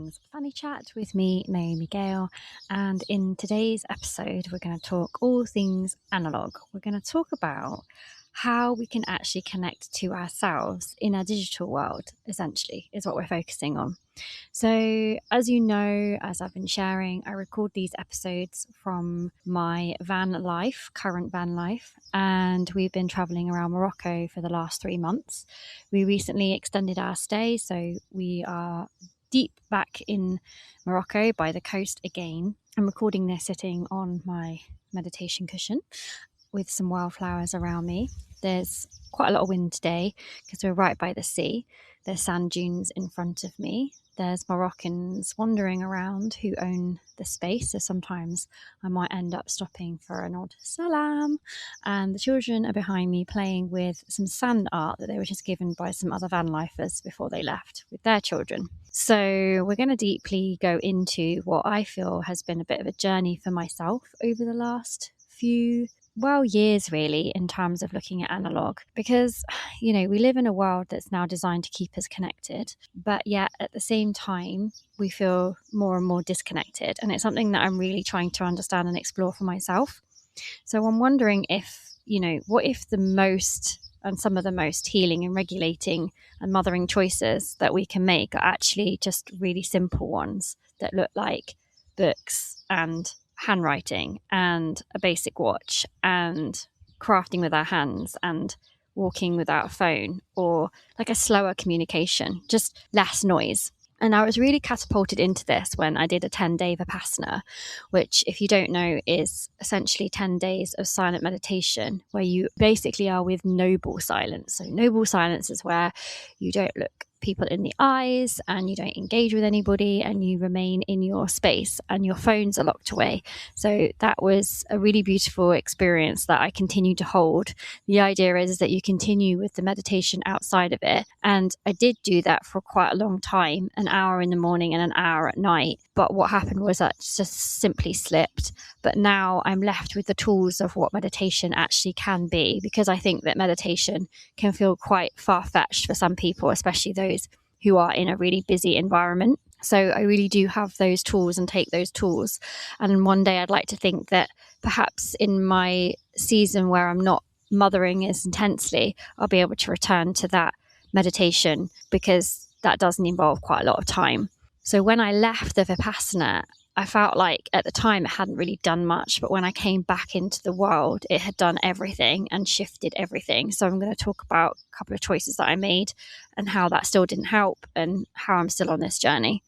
Things Funny Chat with me, Naomi Gale. And in today's episode, we're going to talk all things analog. We're going to talk about how we can actually connect to ourselves in our digital world, essentially, is what we're focusing on. So, as you know, as I've been sharing, I record these episodes from my current van life, and we've been traveling around Morocco for the last 3 months. We recently extended our stay, so we are deep back in Morocco by the coast again. I'm recording this sitting on my meditation cushion with some wildflowers around me. There's quite a lot of wind today because we're right by the sea. There's sand dunes in front of me. There's Moroccans wandering around who own the space, so sometimes I might end up stopping for an odd salam. And the children are behind me playing with some sand art that they were just given by some other van lifers before they left with their children. So we're going to deeply go into what I feel has been a bit of a journey for myself over the last few years really, in terms of looking at analog, because we live in a world that's now designed to keep us connected, but yet at the same time we feel more and more disconnected, and it's something that I'm really trying to understand and explore for myself. So I'm wondering if what if some of the most healing and regulating and mothering choices that we can make are actually just really simple ones that look like books and handwriting and a basic watch and crafting with our hands and walking without a phone, or like a slower communication, just less noise. And I was really catapulted into this when I did a 10-day Vipassana, which, if you don't know, is essentially 10 days of silent meditation where you basically are with noble silence. So noble silence is where you don't look people in the eyes and you don't engage with anybody and you remain in your space and your phones are locked away. So that was a really beautiful experience that I continue to hold. The idea is that you continue with the meditation outside of it, and I did do that for quite a long time, an hour in the morning and an hour at night. But what happened was that just simply slipped. But now I'm left with the tools of what meditation actually can be, because I think that meditation can feel quite far-fetched for some people, especially those who are in a really busy environment. So I really do have those tools and take those tools. And one day I'd like to think that perhaps in my season where I'm not mothering as intensely, I'll be able to return to that meditation, because that doesn't involve quite a lot of time. So when I left the Vipassana, I felt like at the time it hadn't really done much, but when I came back into the world, it had done everything and shifted everything. So I'm going to talk about a couple of choices that I made and how that still didn't help and how I'm still on this journey.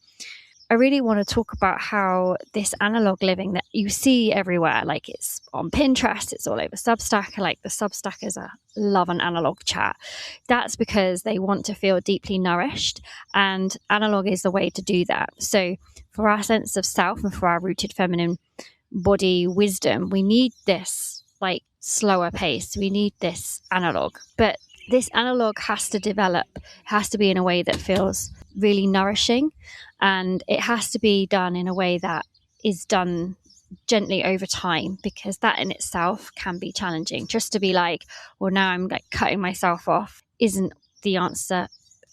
I really want to talk about how this analog living that you see everywhere, like it's on Pinterest, it's all over Substack, like the Substackers love an analog chat. That's because they want to feel deeply nourished, and analog is the way to do that. So for our sense of self and for our rooted feminine body wisdom, we need this like slower pace. We need this analog, but this analog has to develop, has to be in a way that feels really nourishing, and it has to be done in a way that is done gently over time, because that in itself can be challenging. Just to be like, well, now I'm like cutting myself off isn't the answer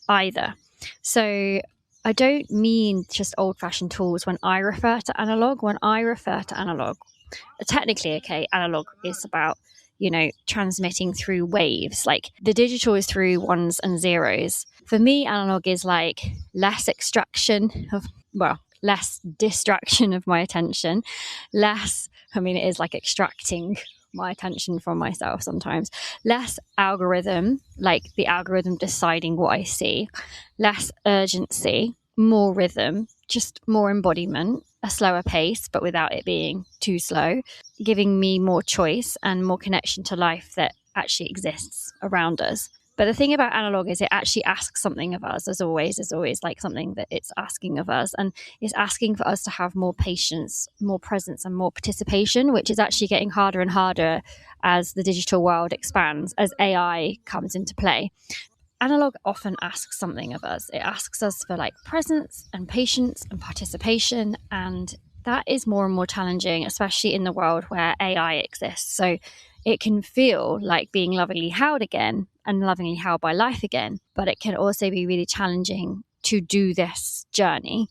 either. So I don't mean just old-fashioned tools when I refer to analog. When I refer to analog, technically, analog is about transmitting through waves. Like the digital is through ones and zeros. For me, analog is like less distraction of my attention, it is like extracting my attention from myself sometimes, less algorithm, like the algorithm deciding what I see, less urgency, more rhythm, just more embodiment, a slower pace, but without it being too slow, giving me more choice and more connection to life that actually exists around us. But the thing about analog is it actually asks something of us, as always. There's always like something that it's asking of us, and it's asking for us to have more patience, more presence and more participation, which is actually getting harder and harder as the digital world expands, as AI comes into play. Analog often asks something of us. It asks us for like presence and patience and participation, and that is more and more challenging, especially in the world where AI exists. So it can feel like being lovingly held again and lovingly held by life again, but it can also be really challenging to do this journey.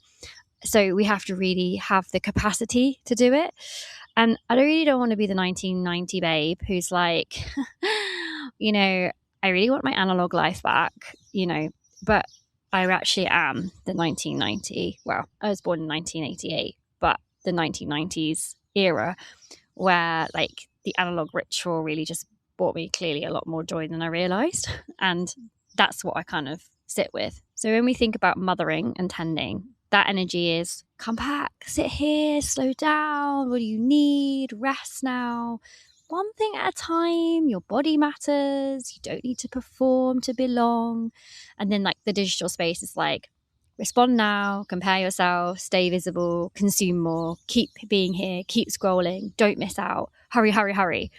So we have to really have the capacity to do it. And I really don't want to be the 1990 babe who's like, I really want my analog life back, but I actually am the 1990. Well, I was born in 1988, but the 1990s era where like the analog ritual really just brought me clearly a lot more joy than I realized. And that's what I kind of sit with. So when we think about mothering and tending, that energy is come back, sit here, slow down. What do you need? Rest now. One thing at a time. Your body matters. You don't need to perform to belong. And then like the digital space is like, respond now, compare yourself, stay visible, consume more, keep being here, keep scrolling, don't miss out, hurry, hurry, hurry.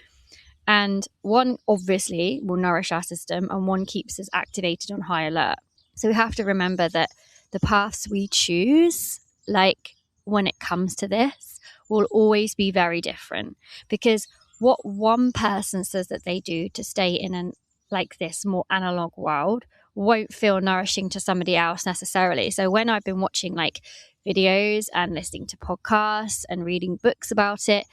And one obviously will nourish our system and one keeps us activated on high alert. So we have to remember that the paths we choose, like when it comes to this, will always be very different, because what one person says that they do to stay in an like this more analog world won't feel nourishing to somebody else necessarily. So when I've been watching like videos and listening to podcasts and reading books about it,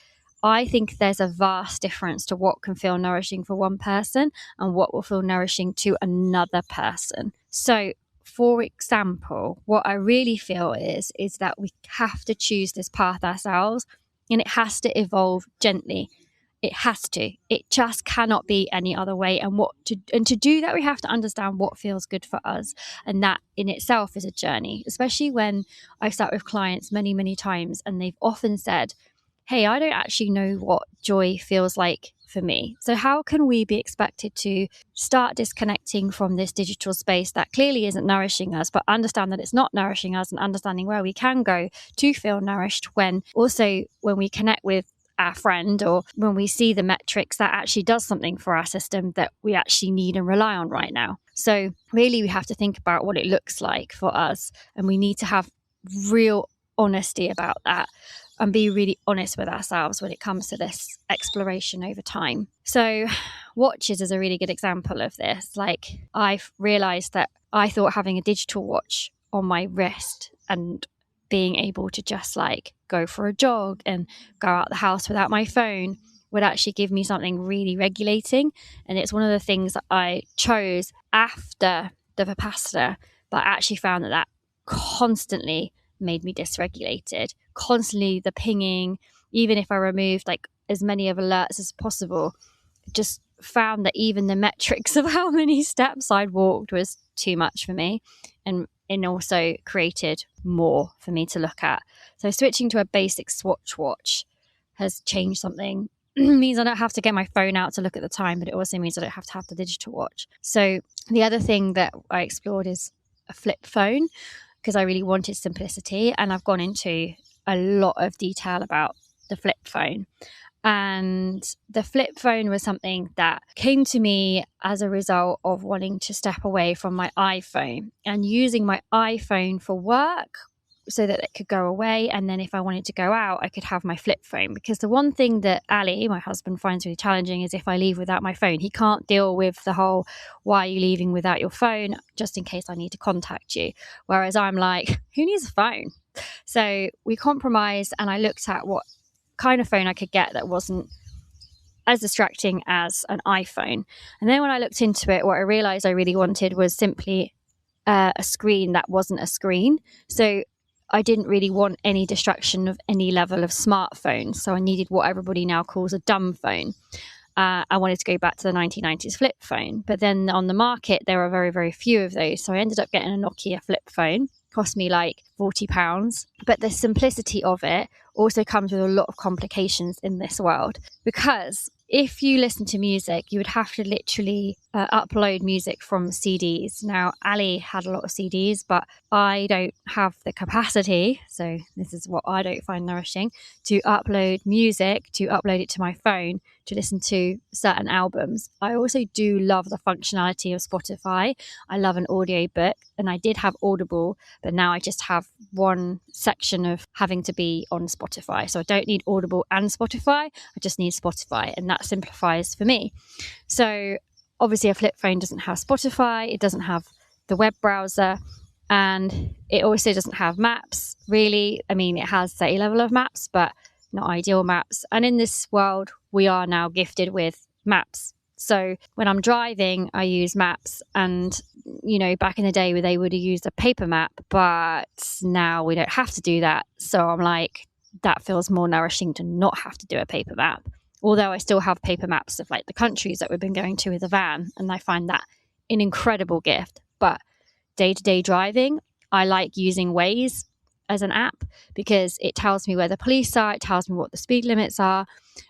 I think there's a vast difference to what can feel nourishing for one person and what will feel nourishing to another person. So for example, what I really feel is that we have to choose this path ourselves, and it has to evolve gently. It has to. It just cannot be any other way. And to do that, we have to understand what feels good for us. And that in itself is a journey, especially when I've sat with clients many, many times and they've often said, hey, I don't actually know what joy feels like for me. So how can we be expected to start disconnecting from this digital space that clearly isn't nourishing us, but understand that it's not nourishing us, and understanding where we can go to feel nourished when we connect with our friend, or when we see the metrics that actually does something for our system that we actually need and rely on right now. So really we have to think about what it looks like for us, and we need to have real honesty about that and be really honest with ourselves when it comes to this exploration over time. So watches is a really good example of this. Like, I've realized that I thought having a digital watch on my wrist and being able to just like go for a jog and go out the house without my phone would actually give me something really regulating. And it's one of the things that I chose after the Vipassana, but I actually found that constantly made me dysregulated. Constantly the pinging, even if I removed like as many of alerts as possible, just found that even the metrics of how many steps I'd walked was too much for me, and also created more for me to look at. So switching to a basic Swatch watch has changed something. Means I don't have to get my phone out to look at the time, but it also means I don't have to have the digital watch. So the other thing that I explored is a flip phone, because I really wanted simplicity, and I've gone into a lot of detail about the flip phone. And the flip phone was something that came to me as a result of wanting to step away from my iPhone and using my iPhone for work so that it could go away. And then if I wanted to go out, I could have my flip phone. Because the one thing that Ali, my husband, finds really challenging is if I leave without my phone. He can't deal with the whole, why are you leaving without your phone, just in case I need to contact you. Whereas I'm like, who needs a phone? So we compromised, and I looked at what kind of phone I could get that wasn't as distracting as an iPhone. And then when I looked into it, what I realized I really wanted was simply a screen that wasn't a screen. So I didn't really want any distraction of any level of smartphone. So I needed what everybody now calls a dumb phone. I wanted to go back to the 1990s flip phone. But then on the market, there are very, very few of those. So I ended up getting a Nokia flip phone. Cost me like £40. But the simplicity of it also comes with a lot of complications in this world, because if you listen to music, you would have to literally upload music from CDs. Now, Ali had a lot of CDs, but I don't have the capacity, so this is what I don't find nourishing, to upload music, to upload it to my phone, to listen to certain albums. I also do love the functionality of Spotify. I love an audio book, and I did have Audible, but now I just have one section of having to be on Spotify. So I don't need Audible and Spotify, I just need Spotify, and that simplifies for me. So obviously a flip phone doesn't have Spotify, it doesn't have the web browser, And it also doesn't have maps, really. I mean, it has a level of maps, but not ideal maps. And in this world, we are now gifted with maps. So when I'm driving, I use maps. And, back in the day, they would have used a paper map, but now we don't have to do that. So I'm like, that feels more nourishing to not have to do a paper map. Although I still have paper maps of like the countries that we've been going to with the van. And I find that an incredible gift. But day-to-day driving, I like using Waze as an app because it tells me where the police are, it tells me what the speed limits are,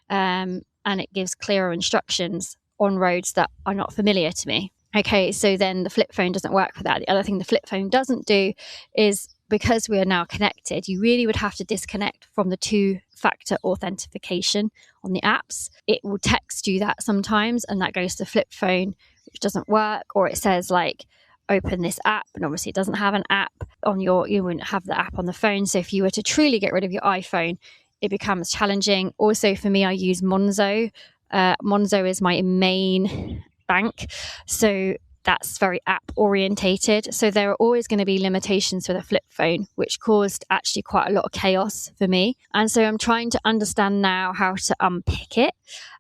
and it gives clearer instructions on roads that are not familiar to me. Okay, so then the flip phone doesn't work for that. The other thing the flip phone doesn't do is, because we are now connected, you really would have to disconnect from the two-factor authentication on the apps. It will text you that sometimes, and that goes to the flip phone, which doesn't work, or it says like, open this app, and obviously it doesn't have an app on you wouldn't have the app on the phone. So if you were to truly get rid of your iPhone, it becomes challenging. Also for me, I use Monzo. Monzo is my main bank, so that's very app orientated. So there are always going to be limitations for the flip phone, which caused actually quite a lot of chaos for me. And so I'm trying to understand now how to unpick it.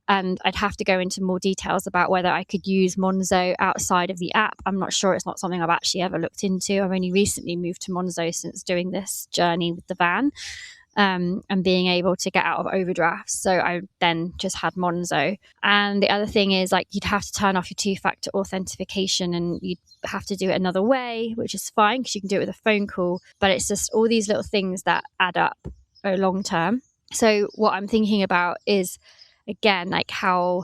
And I'd have to go into more details about whether I could use Monzo outside of the app. I'm not sure. It's not something I've actually ever looked into. I've only recently moved to Monzo since doing this journey with the van, and being able to get out of overdrafts. So I then just had Monzo. And the other thing is, like, you'd have to turn off your two-factor authentication, and you'd have to do it another way, which is fine because you can do it with a phone call. But it's just all these little things that add up long term. So what I'm thinking about is, again, like how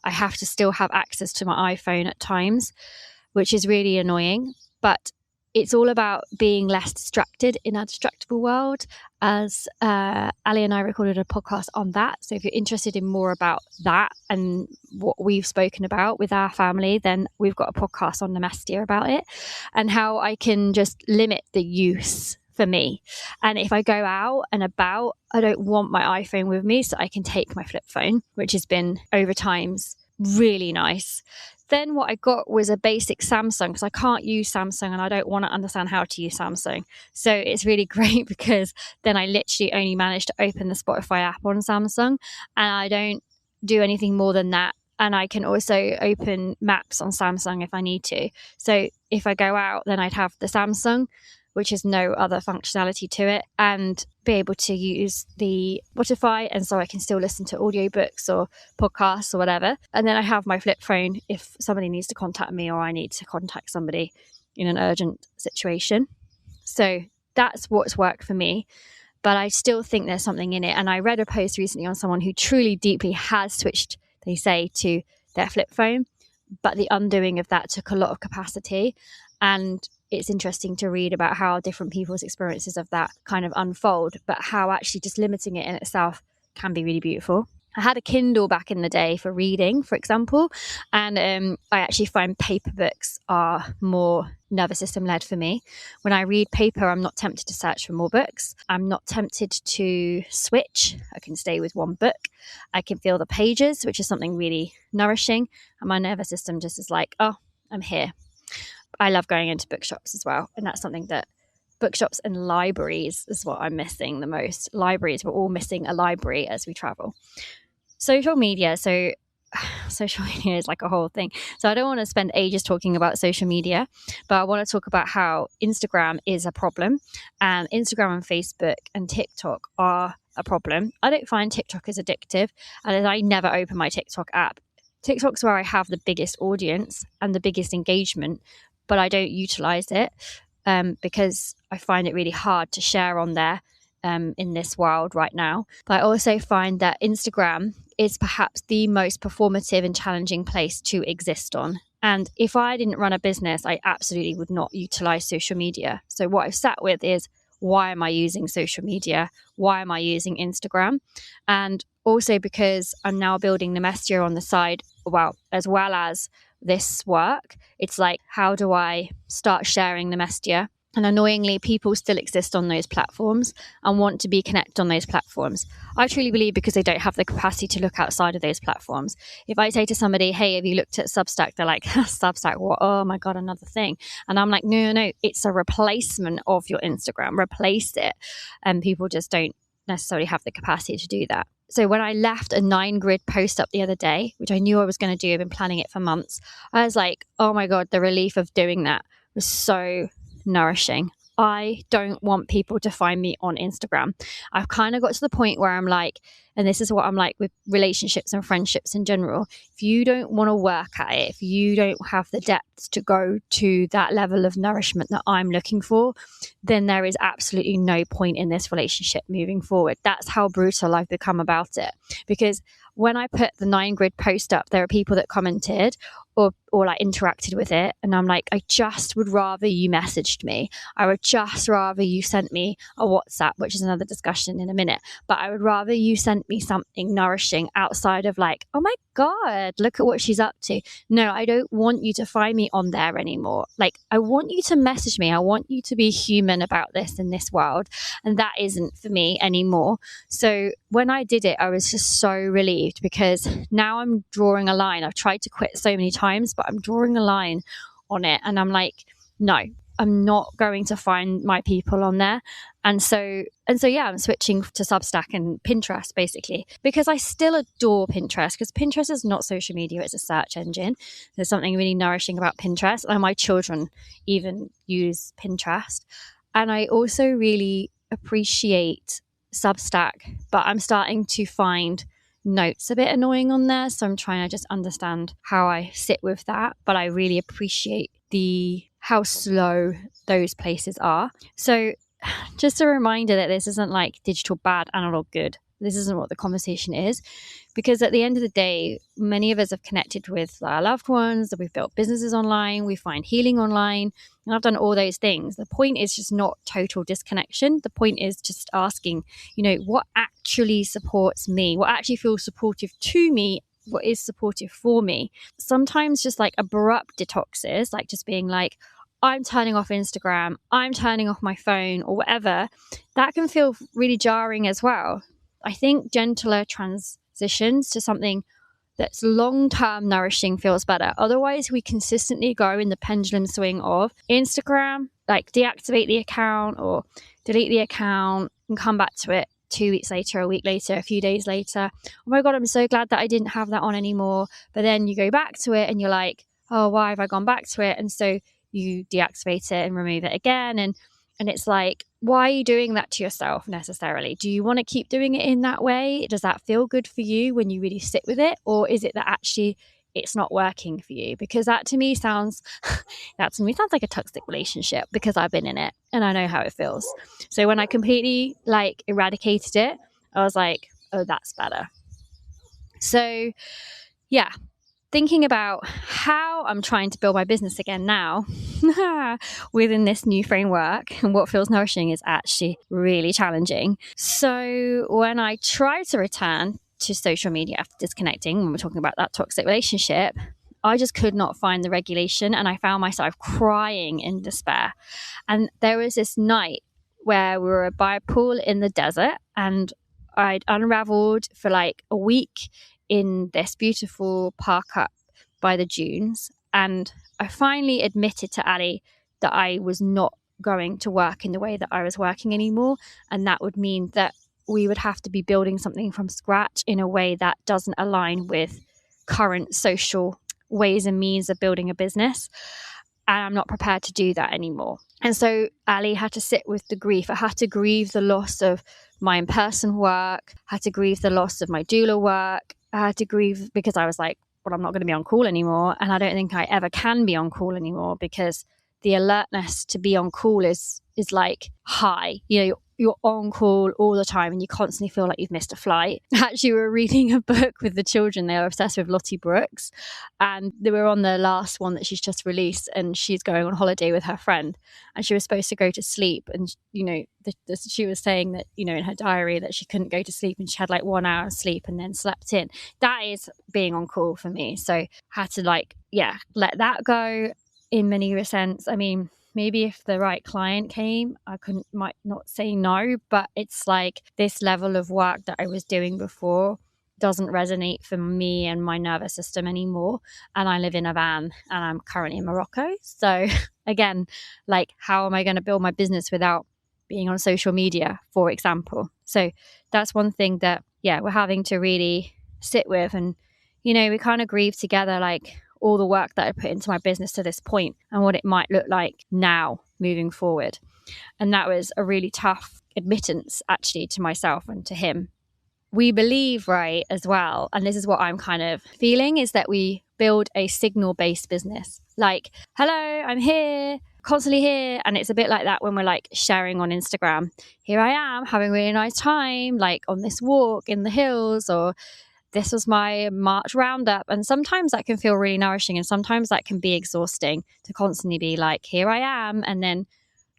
I have to still have access to my iPhone at times, which is really annoying. But it's all about being less distracted in our distractible world. As Ali and I recorded a podcast on that. So if you're interested in more about that and what we've spoken about with our family, then we've got a podcast on Namastia about it and how I can just limit the use for me. And if I go out and about, I don't want my iPhone with me, so I can take my flip phone, which has been over times really nice. Then what I got was a basic Samsung, because I can't use Samsung and I don't want to understand how to use Samsung. So it's really great because then I literally only managed to open the Spotify app on Samsung, and I don't do anything more than that. And I can also open maps on Samsung if I need to. So if I go out, then I'd have the Samsung, which has no other functionality to it, and be able to use the Spotify, and so I can still listen to audiobooks or podcasts or whatever. And then I have my flip phone if somebody needs to contact me or I need to contact somebody in an urgent situation. So that's what's worked for me. But I still think there's something in it. And I read a post recently on someone who truly deeply has switched, they say, to their flip phone, but the undoing of that took a lot of capacity. And it's interesting to read about how different people's experiences of that kind of unfold, but how actually just limiting it in itself can be really beautiful. I had a Kindle back in the day for reading, for example, and I actually find paper books are more nervous system led for me. When I read paper, I'm not tempted to search for more books. I'm not tempted to switch. I can stay with one book. I can feel the pages, which is something really nourishing. And my nervous system just is like, oh, I'm here. I love going into bookshops as well. And that's something that bookshops and libraries is what I'm missing the most. Libraries, we're all missing a library as we travel. Social media. So social media is like a whole thing. So I don't want to spend ages talking about social media, but I want to talk about how Instagram is a problem, and Instagram and Facebook and TikTok are a problem. I don't find TikTok as addictive, and I never open my TikTok app. TikTok's where I have the biggest audience and the biggest engagement, but I don't utilize it because I find it really hard to share on there in this world right now. But I also find that Instagram is perhaps the most performative and challenging place to exist on. And if I didn't run a business, I absolutely would not utilize social media. So what I've sat with is, why am I using social media? Why am I using Instagram? And also because I'm now building Namastia on the side, as well as this work. It's like, how do I start sharing Namastia And annoyingly, people still exist on those platforms and want to be connected on those platforms. I truly believe because they don't have the capacity to look outside of those platforms. If I say to somebody, hey, have you looked at Substack? They're like, Substack, what? Oh my God, another thing. And I'm like, no, it's a replacement of your Instagram. Replace it. And people just don't necessarily have the capacity to do that. So when I left a 9-grid post up the other day, which I knew I was going to do, I've been planning it for months, I was like, oh my God, the relief of doing that was so nourishing. I don't want people to find me on Instagram. I've kind of got to the point where I'm like, and this is what I'm like with relationships and friendships in general. If you don't want to work at it, if you don't have the depth to go to that level of nourishment that I'm looking for, then there is absolutely no point in this relationship moving forward. That's how brutal I've become about it. Because when I put the 9-grid post up, there are people that commented or like interacted with it. And I'm like, I just would rather you messaged me. I would just rather you sent me a WhatsApp, which is another discussion in a minute. But I would rather you sent me something nourishing outside of like, oh my God, look at what she's up to. No, I don't want you to find me on there anymore. Like, I want you to message me. I want you to be human about this in this world. And that isn't for me anymore. So when I did it, I was just so relieved because now I'm drawing a line. I've tried to quit so many times, but I'm drawing a line on it. And I'm like, no, I'm not going to find my people on there. And so yeah, I'm switching to Substack and Pinterest basically, because I still adore Pinterest, because Pinterest is not social media, it's a search engine. There's something really nourishing about Pinterest, and my children even use Pinterest. And I also really appreciate Substack, but I'm starting to find notes a bit annoying on there. So I'm trying to just understand how I sit with that. But I really appreciate how slow those places are. So just a reminder that this isn't like digital bad, analog good. This isn't what the conversation is. Because at the end of the day, many of us have connected with our loved ones, that we've built businesses online, we find healing online, and I've done all those things. The point is just not total disconnection. The point is just asking, what actually supports me? What actually feels supportive to me? What is supportive for me? Sometimes just like abrupt detoxes, like just being like, I'm turning off Instagram, I'm turning off my phone or whatever, that can feel really jarring as well. I think gentler transitions to something that's long-term nourishing feels better. Otherwise, we consistently go in the pendulum swing of Instagram, like deactivate the account or delete the account and come back to it 2 weeks later, a week later, a few days later. Oh my God, I'm so glad that I didn't have that on anymore. But then you go back to it and you're like, oh, why have I gone back to it? And so you deactivate it and remove it again. And it's like, why are you doing that to yourself necessarily? Do you want to keep doing it in that way? Does that feel good for you when you really sit with it? Or is it that actually it's not working for you? Because that to me sounds like a toxic relationship, because I've been in it and I know how it feels. So when I completely like eradicated it, I was like, oh, that's better. So yeah, thinking about how I'm trying to build my business again now within this new framework and what feels nourishing is actually really challenging. So when I try to return to social media after disconnecting, when we're talking about that toxic relationship, I just could not find the regulation, and I found myself crying in despair. And there was this night where we were by a pool in the desert, and I'd unraveled for like a week in this beautiful park up by the dunes. And I finally admitted to Ali that I was not going to work in the way that I was working anymore. And that would mean that we would have to be building something from scratch in a way that doesn't align with current social ways and means of building a business. And I'm not prepared to do that anymore. And so Ali had to sit with the grief. I had to grieve the loss of my in-person work, had to grieve the loss of my doula work. I had to grieve because I was like, well, I'm not going to be on call anymore. And I don't think I ever can be on call anymore, because the alertness to be on call is like high. You're on call all the time and you constantly feel like you've missed a flight. Actually, we were reading a book with the children. They were obsessed with Lottie Brooks, and they were on the last one that she's just released, and she's going on holiday with her friend, and she was supposed to go to sleep. And, she was saying that, in her diary that she couldn't go to sleep and she had like 1 hour of sleep and then slept in. That is being on call for me. So I had to let that go in many sense. I mean, maybe if the right client came, might not say no, but it's like this level of work that I was doing before doesn't resonate for me and my nervous system anymore. And I live in a van and I'm currently in Morocco. So again, like, how am I going to build my business without being on social media, for example? So that's one thing that, we're having to really sit with. And, we kind of grieve together, like, all the work that I put into my business to this point and what it might look like now moving forward. And that was a really tough admittance, actually, to myself and to him. We believe, right, as well, and this is what I'm kind of feeling, is that we build a signal-based business. Like, hello, I'm here, constantly here. And it's a bit like that when we're like sharing on Instagram. Here I am having a really nice time, like on this walk in the hills, or this was my March roundup. And sometimes that can feel really nourishing. And sometimes that can be exhausting to constantly be like, here I am, and then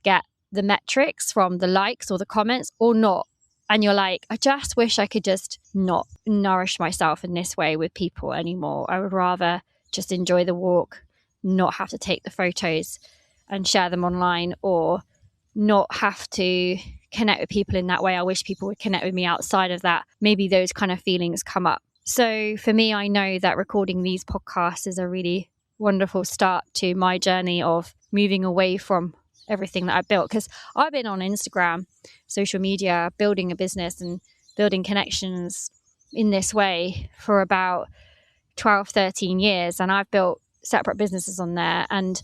get the metrics from the likes or the comments or not. And you're like, I just wish I could just not nourish myself in this way with people anymore. I would rather just enjoy the walk, not have to take the photos and share them online, or not have to connect with people in that way. I wish people would connect with me outside of that. Maybe those kind of feelings come up. So for me, I know that recording these podcasts is a really wonderful start to my journey of moving away from everything that I built, because I've been on Instagram, social media, building a business and building connections in this way for about 12, 13 years. And I've built separate businesses on there, and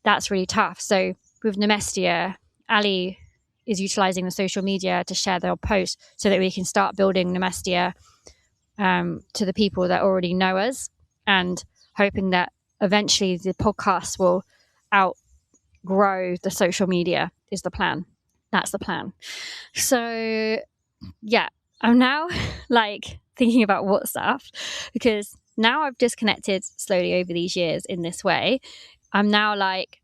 that's really tough. So with Nemestia, Ali is utilizing the social media to share their posts so that we can start building Nemestia to the people that already know us, and hoping that eventually the podcast will outgrow the social media is the plan. That's the plan. So yeah, I'm now like thinking about WhatsApp, because now I've disconnected slowly over these years in this way. I'm now like,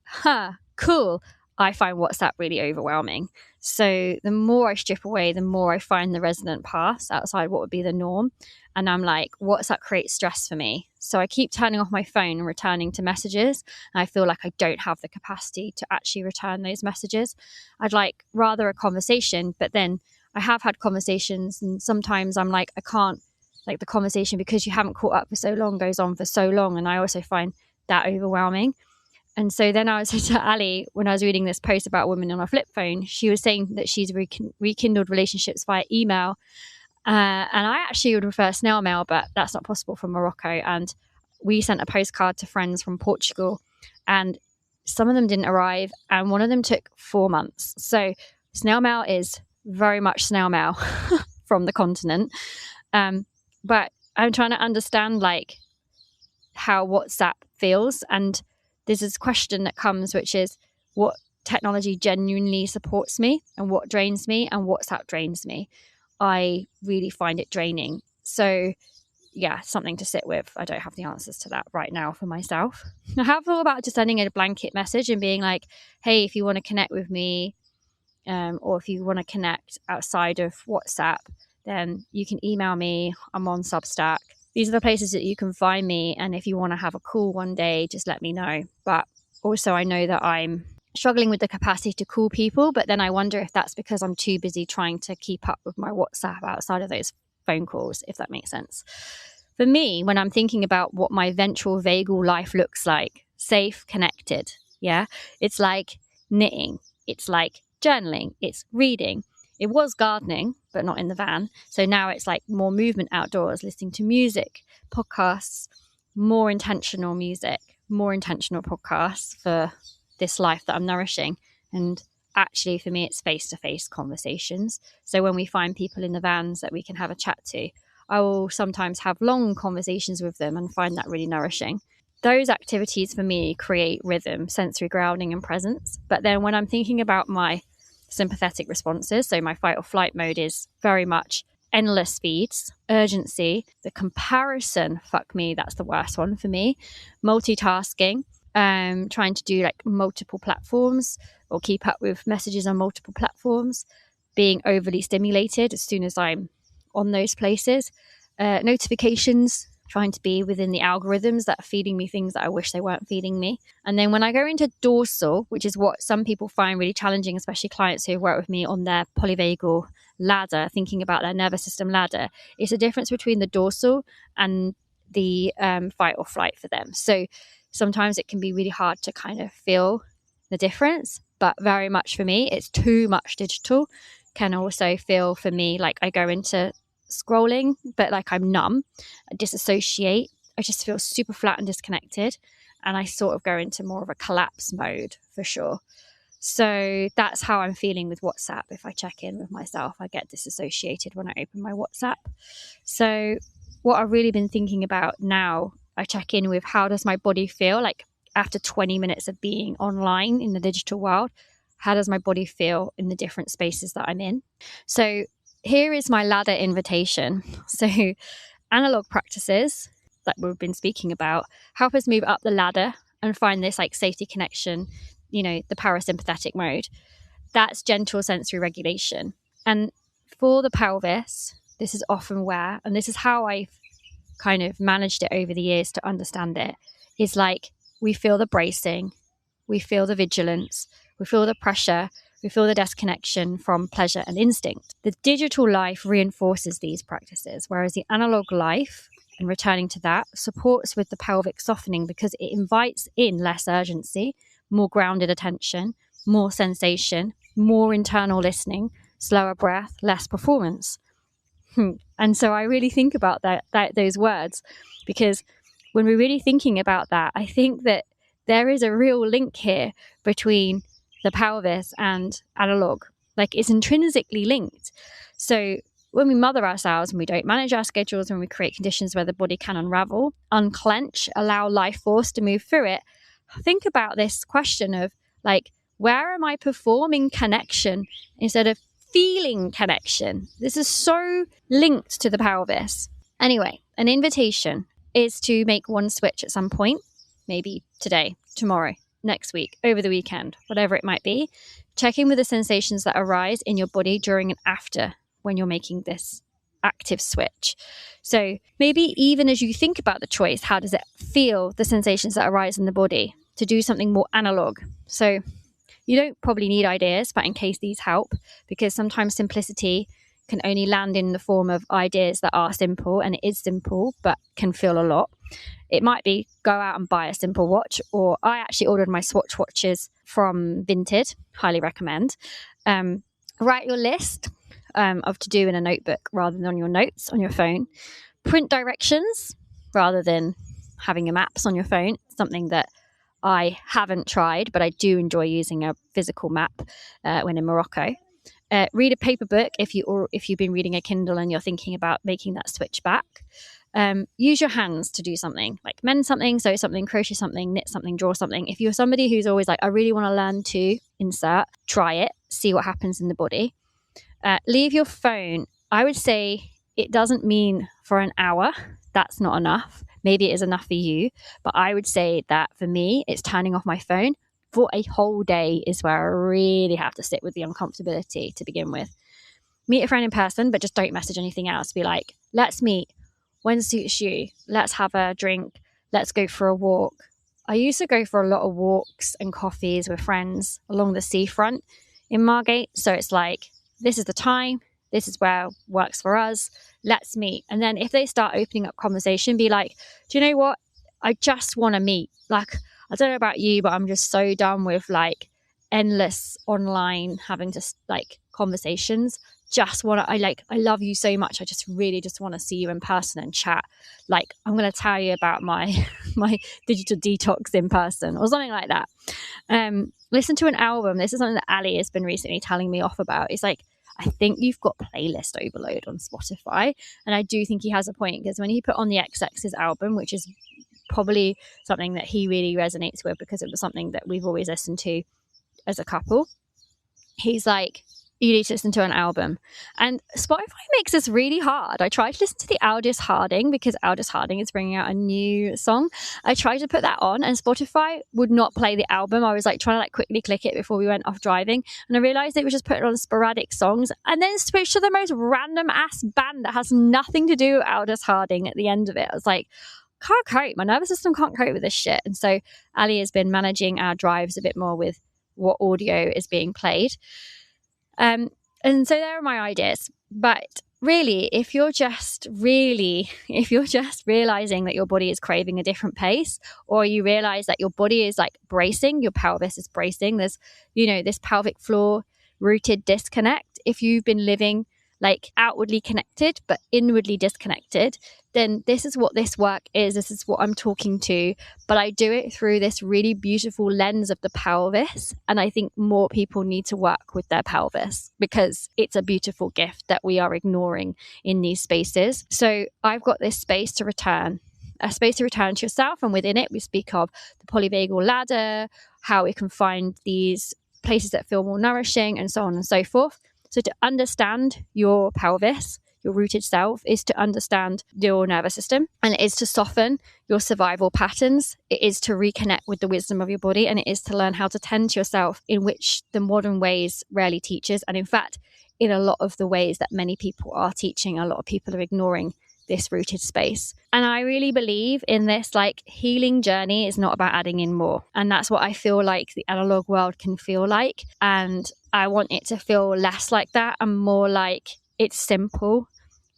cool. I find WhatsApp really overwhelming. So the more I strip away, the more I find the resonant paths outside what would be the norm. And I'm like, WhatsApp creates stress for me. So I keep turning off my phone and returning to messages. And I feel like I don't have the capacity to actually return those messages. I'd like rather a conversation, but then I have had conversations, and sometimes I'm like, I can't, like, the conversation, because you haven't caught up for so long, goes on for so long. And I also find that overwhelming. And so then I was to Ali, when I was reading this post about women on a flip phone, she was saying that she's rekindled relationships via email. And I actually would prefer snail mail, but that's not possible from Morocco. And we sent a postcard to friends from Portugal, and some of them didn't arrive, and one of them took 4 months. So snail mail is very much snail mail from the continent. But I'm trying to understand like how WhatsApp feels. And there's this question that comes, which is, what technology genuinely supports me and what drains me, and WhatsApp drains me. I really find it draining. So yeah, something to sit with. I don't have the answers to that right now for myself. I have thought about just sending a blanket message and being like, hey, if you want to connect with me, or if you want to connect outside of WhatsApp, then you can email me. I'm on Substack. These are the places that you can find me. And if you want to have a call one day, just let me know. But also I know that I'm struggling with the capacity to call people, but then I wonder if that's because I'm too busy trying to keep up with my WhatsApp outside of those phone calls, if that makes sense. For me, when I'm thinking about what my ventral vagal life looks like, safe, connected, yeah, it's like knitting, it's like journaling, it's reading. It was gardening, but not in the van. So now it's like more movement outdoors, listening to music, podcasts, more intentional music, more intentional podcasts for this life that I'm nourishing. And actually for me, it's face-to-face conversations. So when we find people in the vans that we can have a chat to, I will sometimes have long conversations with them and find that really nourishing. Those activities for me create rhythm, sensory grounding and presence. But then when I'm thinking about my sympathetic responses, so my fight or flight mode is very much endless feeds, urgency, the comparison, fuck me, that's the worst one for me, multitasking, trying to do like multiple platforms or keep up with messages on multiple platforms, being overly stimulated as soon as I'm on those places, notifications trying to be within the algorithms that are feeding me things that I wish they weren't feeding me. And then when I go into dorsal, which is what some people find really challenging, especially clients who work with me on their polyvagal ladder, thinking about their nervous system ladder, it's a difference between the dorsal and the fight or flight for them. So sometimes it can be really hard to kind of feel the difference, but very much for me, it's too much digital. Can also feel for me like I go into scrolling, but like I'm numb, I disassociate, I just feel super flat and disconnected, and I sort of go into more of a collapse mode for sure. So that's how I'm feeling with WhatsApp. If I check in with myself, I get disassociated when I open my WhatsApp. So what I've really been thinking about now, I check in with how does my body feel like after 20 minutes of being online in the digital world. How does my body feel in the different spaces that I'm in? So here is my ladder invitation. So analog practices that we've been speaking about help us move up the ladder and find this like safety connection, the parasympathetic mode. That's gentle sensory regulation. And for the pelvis, this is often where, and this is how I've kind of managed it over the years to understand it, is like we feel the bracing, we feel the vigilance, we feel the pressure, we feel the disconnection from pleasure and instinct. The digital life reinforces these practices, whereas the analog life, and returning to that, supports with the pelvic softening because it invites in less urgency, more grounded attention, more sensation, more internal listening, slower breath, less performance. And so I really think about those words, because when we're really thinking about that, I think that there is a real link here between the pelvis and analog. Like it's intrinsically linked. So when we mother ourselves and we don't manage our schedules, and we create conditions where the body can unravel, unclench, allow life force to move through it, think about this question of like, where am I performing connection instead of feeling connection? This is so linked to the pelvis. Anyway, an invitation is to make one switch at some point, maybe today, tomorrow, next week, over the weekend, whatever it might be. Check in with the sensations that arise in your body during and after when you're making this active switch. So maybe even as you think about the choice, how does it feel, the sensations that arise in the body, to do something more analog? So you don't probably need ideas, but in case these help, because sometimes simplicity can only land in the form of ideas that are simple, and it is simple, but can feel a lot. It might be go out and buy a simple watch, or I actually ordered my Swatch watches from Vinted, highly recommend. Write your list of to do in a notebook rather than on your notes on your phone. Print directions rather than having your maps on your phone, something that I haven't tried, but I do enjoy using a physical map when in Morocco. Read a paper book if you've been reading a Kindle and you're thinking about making that switch back. Use your hands to do something, like mend something, sew something, crochet something, knit something, draw something. If you're somebody who's always like, I really want to learn to insert, try it, see what happens in the body. Leave your phone. I would say it doesn't mean for an hour. That's not enough. Maybe it is enough for you, but I would say that for me, it's turning off my phone for a whole day is where I really have to sit with the uncomfortability to begin with. Meet a friend in person, but just don't message anything else. Be like, let's meet. When suits you? Let's have a drink. Let's go for a walk. I used to go for a lot of walks and coffees with friends along the seafront in Margate. So it's like, this is the time. This is where works for us. Let's meet. And then if they start opening up conversation, be like, do you know what? I just want to meet. Like, I don't know about you, but I'm just so done with like endless online having to like conversations. Just want to, I love you so much. I just really just want to see you in person and chat. Like, I'm going to tell you about my digital detox in person or something like that. Listen to an album. This is something that Ali has been recently telling me off about. It's like, I think you've got playlist overload on Spotify. And I do think he has a point, because when he put on the XX's album, which is probably something that he really resonates with because it was something that we've always listened to as a couple, he's like, you need to listen to an album. And Spotify makes this really hard. I tried to listen to the Aldous Harding because Aldous Harding is bringing out a new song. I tried to put that on and Spotify would not play the album. I was like trying to quickly click it before we went off driving. And I realized it was just putting on sporadic songs and then switched to the most random ass band that has nothing to do with Aldous Harding at the end of it. I was like, can't cope. My nervous system can't cope with this shit. And so Ali has been managing our drives a bit more with what audio is being played. And so there are my ideas. But really, if you're just realizing that your body is craving a different pace, or you realize that your body is like bracing, your pelvis is bracing, there's, this pelvic floor rooted disconnect. If you've been living like outwardly connected but inwardly disconnected, then this is what this work is. This is what I'm talking to. But I do it through this really beautiful lens of the pelvis. And I think more people need to work with their pelvis because it's a beautiful gift that we are ignoring in these spaces. So I've got this space to return, a space to return to yourself. And within it, we speak of the polyvagal ladder, how we can find these places that feel more nourishing and so on and so forth. So to understand your pelvis, your rooted self, is to understand your nervous system, and it is to soften your survival patterns. It is to reconnect with the wisdom of your body, and it is to learn how to tend to yourself in which the modern ways rarely teaches. And in fact, in a lot of the ways that many people are teaching, a lot of people are ignoring this rooted space. And I really believe in this healing journey is not about adding in more. And that's what I feel like the analog world can feel like. And I want it to feel less like that and more like it's simple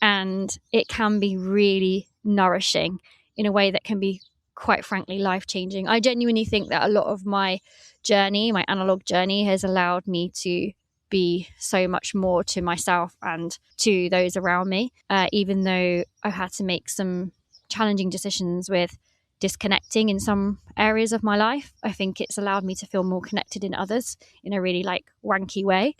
and it can be really nourishing in a way that can be, quite frankly, life-changing. I genuinely think that a lot of my journey, my analog journey, has allowed me to be so much more to myself and to those around me, even though I've had to make some challenging decisions with disconnecting in some areas of my life. I think it's allowed me to feel more connected in others in a really wanky way.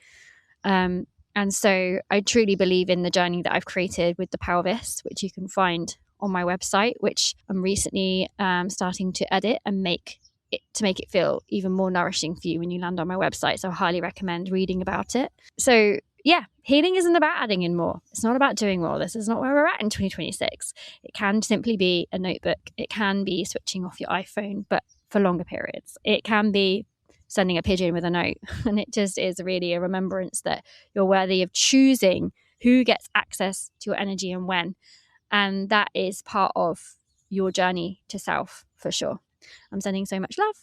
And so I truly believe in the journey that I've created with the pelvis, which you can find on my website, which I'm recently starting to edit and make it feel even more nourishing for you when you land on my website. So I highly recommend reading about it. So yeah, healing isn't about adding in more. It's not about doing more. This is not where we're at in 2026. It can simply be a notebook. It can be switching off your iPhone, but for longer periods. It can be sending a pigeon with a note. And it just is really a remembrance that you're worthy of choosing who gets access to your energy and when. And that is part of your journey to self, for sure. I'm sending so much love.